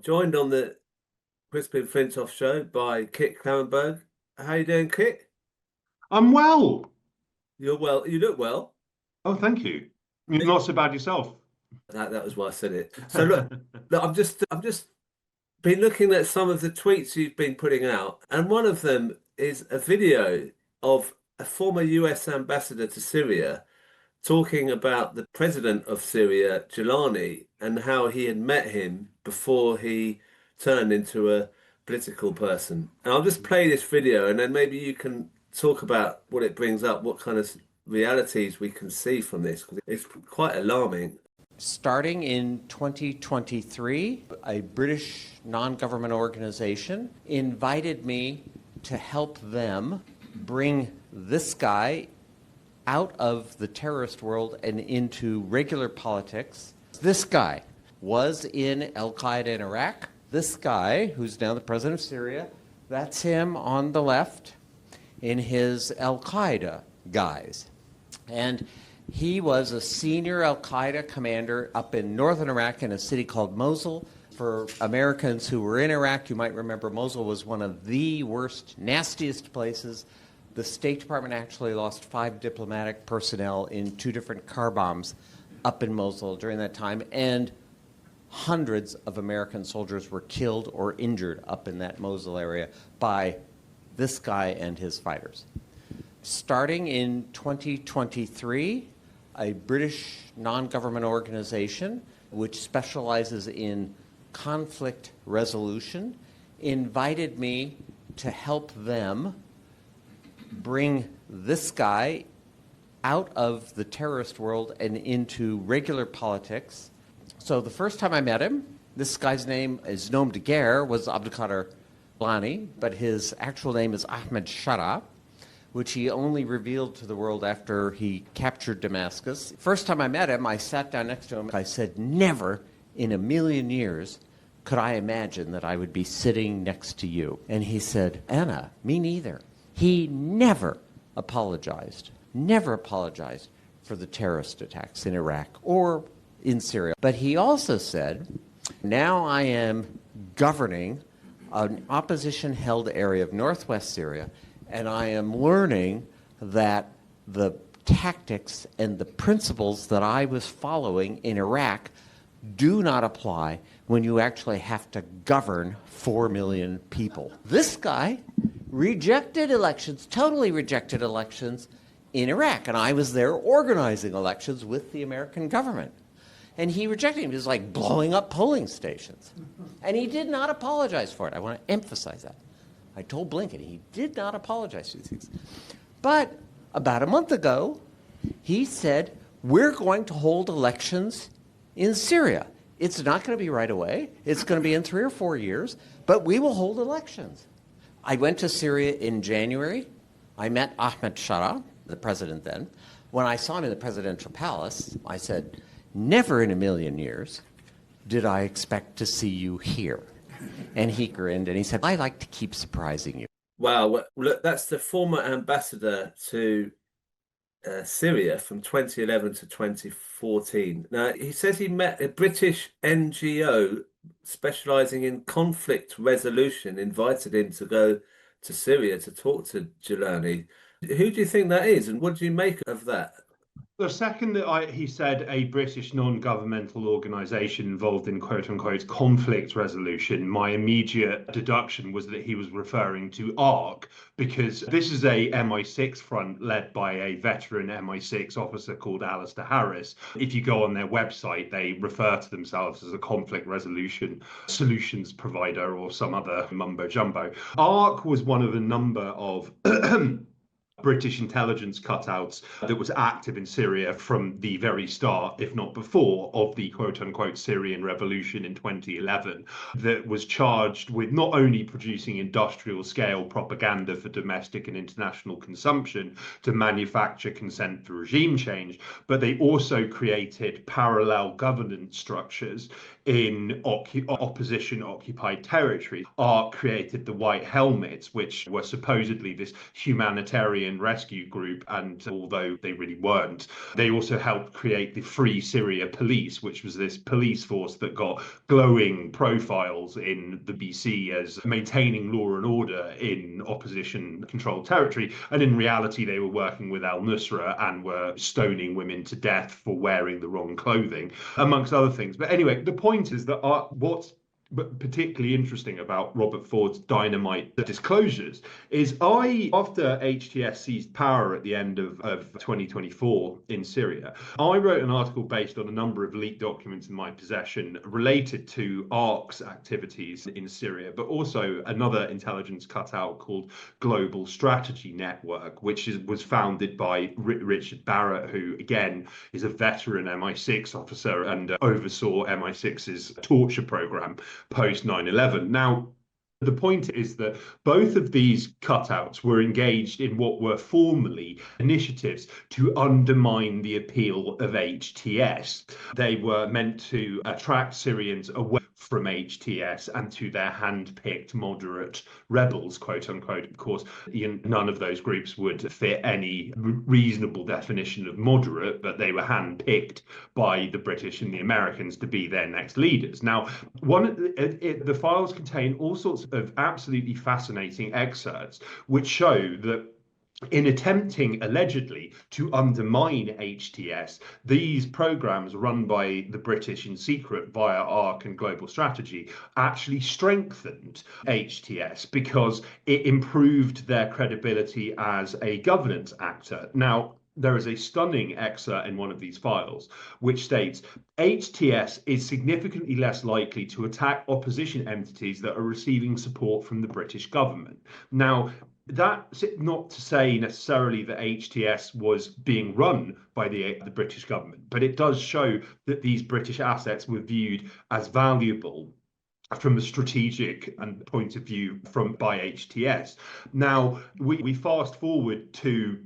joined on the Crispin Flintoff show by Kit Klarenberg. How you doing, Kit? I'm well. You're well. You look well. Oh, thank you. Not so bad yourself. That was why I said it. So look, I'm just been looking at some of the tweets you've been putting out, and one of them is a video of a former US ambassador to Syria talking about the president of Syria, Jolani, and how he had met him before he turned into a political person. And I'll just play this video and then maybe you can talk about what it brings up, what kind of realities we can see from this, because it's quite alarming. Starting in 2023, a British non-government organization invited me to help them bring this guy out of the terrorist world and into regular politics. This guy was in al-Qaeda in Iraq. This guy, who's now the president of Syria, that's him on the left in his al-Qaeda guise. And he was a senior al-Qaeda commander up in northern Iraq in a city called Mosul. For Americans who were in Iraq, you might remember Mosul was one of the worst, nastiest places. The State Department actually lost 5 diplomatic personnel in 2 different car bombs up in Mosul during that time, and hundreds of American soldiers were killed or injured up in that Mosul area by this guy and his fighters. Starting in 2023, a British non-government organization which specializes in conflict resolution invited me to help them bring this guy out of the terrorist world and into regular politics. So the first time I met him, this guy's name, his nom de guerre was al-Jolani, but his actual name is Ahmed Shah, which he only revealed to the world after he captured Damascus. First time I met him, I sat down next to him. I said, never in a million years could I imagine that I would be sitting next to you. And he said, Anna, me neither. He never apologized for the terrorist attacks in Iraq or in Syria. But he also said, now I am governing an opposition-held area of northwest Syria, and I am learning that the tactics and the principles that I was following in Iraq do not apply when you actually have to govern 4 million people. This guy rejected elections, totally rejected elections in Iraq. And I was there organizing elections with the American government. And he rejected them. He was like blowing up polling stations. And he did not apologize for it. I want to emphasize that. I told Blinken he did not apologize for these things. But about a month ago, he said, we're going to hold elections in Syria. It's not going to be right away. It's going to be in 3 or 4 years, but we will hold elections. I went to Syria in January. I met Ahmed Shah, the president then. When I saw him in the presidential palace, I said, never in a million years did I expect to see you here. And he grinned and he said, I like to keep surprising you. Wow, well, look, that's the former ambassador to Syria from 2011 to 2014. Now, he says he met a British NGO specializing in conflict resolution, invited him to go to Syria to talk to Jolani. Who do you think that is, and what do you make of that? The second that he said a British non-governmental organisation involved in quote-unquote conflict resolution, my immediate deduction was that he was referring to ARC, because this is a MI6 front led by a veteran MI6 officer called Alistair Harris. If you go on their website, they refer to themselves as a conflict resolution solutions provider or some other mumbo-jumbo. ARC was one of a number of British intelligence cutouts that was active in Syria from the very start, if not before, of the quote-unquote Syrian revolution in 2011, that was charged with not only producing industrial-scale propaganda for domestic and international consumption to manufacture consent for regime change, but they also created parallel governance structures in opposition occupied territory. ARC created the White Helmets, which were supposedly this humanitarian rescue group, and although they really weren't, they also helped create the Free Syria Police, which was this police force that got glowing profiles in the BC as maintaining law and order in opposition controlled territory, and in reality they were working with al-Nusra and were stoning women to death for wearing the wrong clothing, amongst other things. But anyway, the point is that what's particularly interesting about Robert Ford's dynamite disclosures is after HTS seized power at the end of 2024 in Syria, I wrote an article based on a number of leaked documents in my possession related to ARC's activities in Syria, but also another intelligence cutout called Global Strategy Network, which was founded by Richard Barrett, who again is a veteran MI6 officer and oversaw MI6's torture program post 9/11. Now, the point is that both of these cutouts were engaged in what were formerly initiatives to undermine the appeal of HTS. They were meant to attract Syrians away from HTS and to their hand-picked moderate rebels, quote unquote. Of course, none of those groups would fit any reasonable definition of moderate, but they were hand-picked by the British and the Americans to be their next leaders. Now, the files contain all sorts of absolutely fascinating excerpts which show that in attempting allegedly to undermine HTS, these programs run by the British in secret via ARC and Global Strategy actually strengthened HTS because it improved their credibility as a governance actor. Now, there is a stunning excerpt in one of these files which states HTS is significantly less likely to attack opposition entities that are receiving support from the British government. Now, that's not to say necessarily that HTS was being run by the British government, but it does show that these British assets were viewed as valuable from a strategic and point of view by HTS. Now, we fast forward to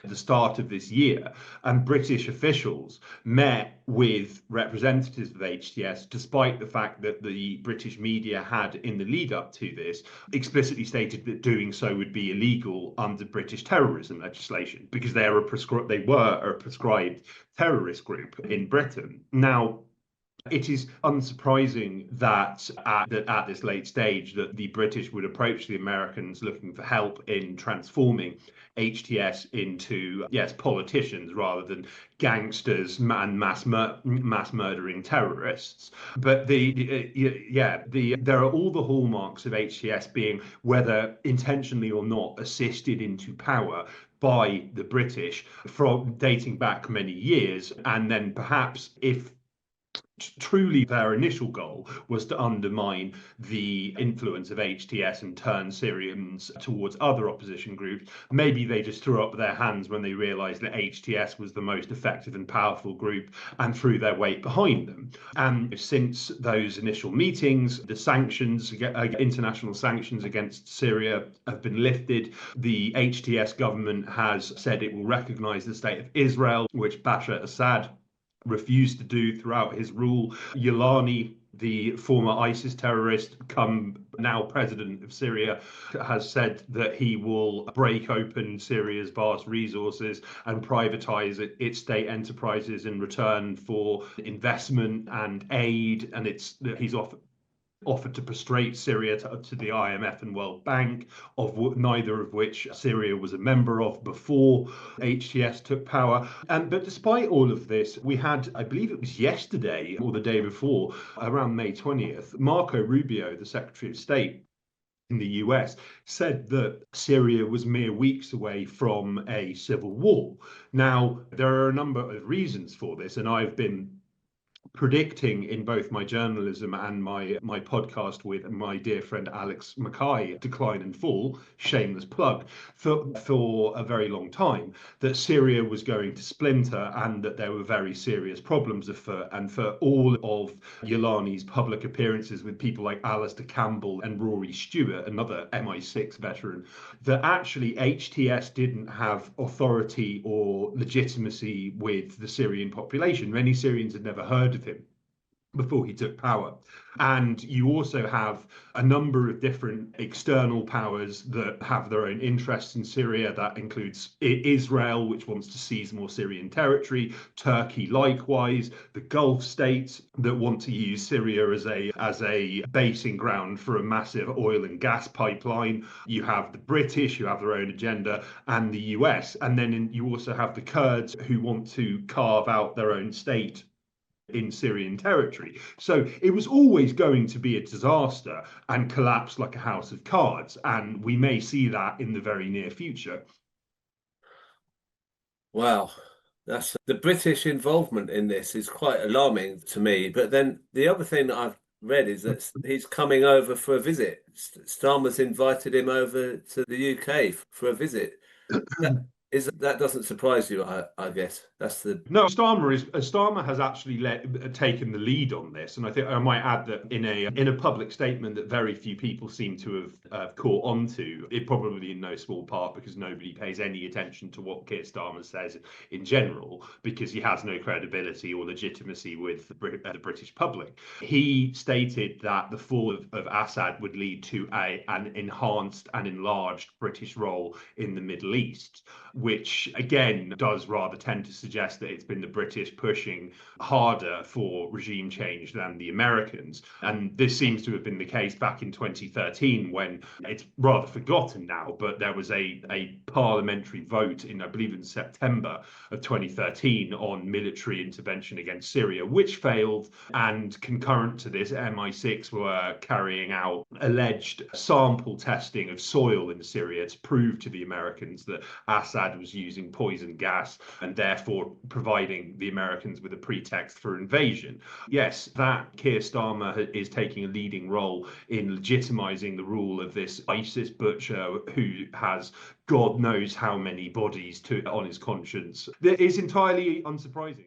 the start of this year, and British officials met with representatives of HTS, despite the fact that the British media had, in the lead up to this, explicitly stated that doing so would be illegal under British terrorism legislation, because they were a prescribed terrorist group in Britain. Now, it is unsurprising that at this late stage that the British would approach the Americans looking for help in transforming HTS into, yes, politicians rather than gangsters and mass murdering terrorists. But there are all the hallmarks of HTS being, whether intentionally or not, assisted into power by the British from dating back many years, and then perhaps if truly their initial goal was to undermine the influence of HTS and turn Syrians towards other opposition groups, maybe they just threw up their hands when they realized that HTS was the most effective and powerful group and threw their weight behind them. And since those initial meetings, the sanctions, international sanctions against Syria have been lifted. The HTS government has said it will recognize the state of Israel, which Bashar Assad refused to do throughout his rule. al-Jolani, the former ISIS terrorist, now president of Syria, has said that he will break open Syria's vast resources and privatize its state enterprises in return for investment and aid. And he's offered to prostrate Syria to the IMF and World Bank, neither of which Syria was a member of before HTS took power. But despite all of this, we had, I believe it was yesterday or the day before, around May 20th, Marco Rubio, the Secretary of State in the US, said that Syria was mere weeks away from a civil war. Now, there are a number of reasons for this, and I've been predicting in both my journalism and my podcast with my dear friend Alex Mackay, Decline and Fall, shameless plug, for a very long time, that Syria was going to splinter and that there were very serious problems afoot. And for all of al-Jolani's public appearances with people like Alistair Campbell and Rory Stewart, another MI6 veteran, that actually HTS didn't have authority or legitimacy with the Syrian population. Many Syrians had never heard of him. before he took power. And you also have a number of different external powers that have their own interests in Syria. That includes Israel, which wants to seize more Syrian territory, Turkey likewise, the Gulf states that want to use Syria as a basing ground for a massive oil and gas pipeline. You have the British, who have their own agenda, and the US. And then you also have the Kurds, who want to carve out their own state in Syrian territory. So it was always going to be a disaster and collapse like a house of cards. And we may see that in the very near future. Wow. That's the British involvement in this is quite alarming to me. But then the other thing that I've read is that he's coming over for a visit. Starmer's invited him over to the UK for a visit. That doesn't surprise you, I guess. That's the No, Starmer has actually taken the lead on this, and I think I might add that in a public statement that very few people seem to have caught on to. It probably in no small part because nobody pays any attention to what Keir Starmer says in general, because he has no credibility or legitimacy with the British public. He stated that the fall of Assad would lead to an enhanced and enlarged British role in the Middle East, which again does rather tend to suggest that it's been the British pushing harder for regime change than the Americans. And this seems to have been the case back in 2013, when it's rather forgotten now, but there was a parliamentary vote in, I believe, in September of 2013 on military intervention against Syria, which failed. And concurrent to this, MI6 were carrying out alleged sample testing of soil in Syria to prove to the Americans that Assad was using poison gas and therefore providing the Americans with a pretext for invasion. Yes, that Keir Starmer is taking a leading role in legitimizing the rule of this ISIS butcher who has God knows how many bodies on his conscience. That is entirely unsurprising.